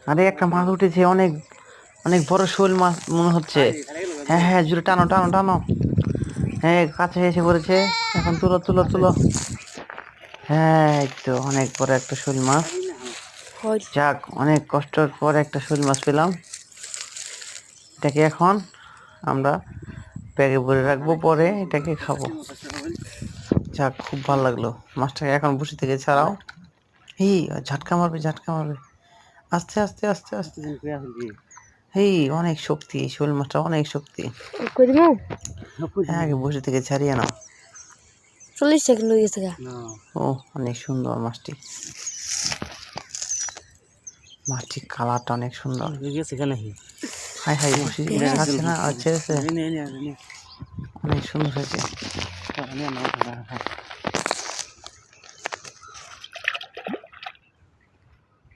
আরে একটা মাছ উঠেছে, অনেক অনেক বড় শোল মাছ মনে হচ্ছে। হ্যাঁ হ্যাঁ, জোরে টানো টানো টানো। হ্যাঁ, কাছে এসে পড়েছে। এখন তুলো তুলো তুলো। হ্যাঁ, এই তো অনেক বড় একটা শোল মাছ। যাক, অনেক কষ্টের পর একটা শোল মাছ পেলাম। এটাকে এখন আমরা ব্যাগে ভরে রাখবো, পরে এটাকে খাবো। যাক, খুব ভালো লাগলো। মাছটাকে এখন বসে থেকে ছাড়াও। এই ঝাটকা মারবে, ঝাটকা মারবে। আস্তে আস্তে আস্তে আস্তে। এই অনেক শক্তি, শোল মাছটা অনেক শক্তি। হ্যাঁ, আগে বসে থেকে ছাড়িয়ে নাও। 40 সেকেন্ড হয়ে গেছে। ও, অনেক সুন্দর মাছটি। মাছটির কালারটা অনেক সুন্দর। হাই হাই, বসে ছাড়ছে না, আর ছেড়েছে। অনেক সুন্দর হয়েছে।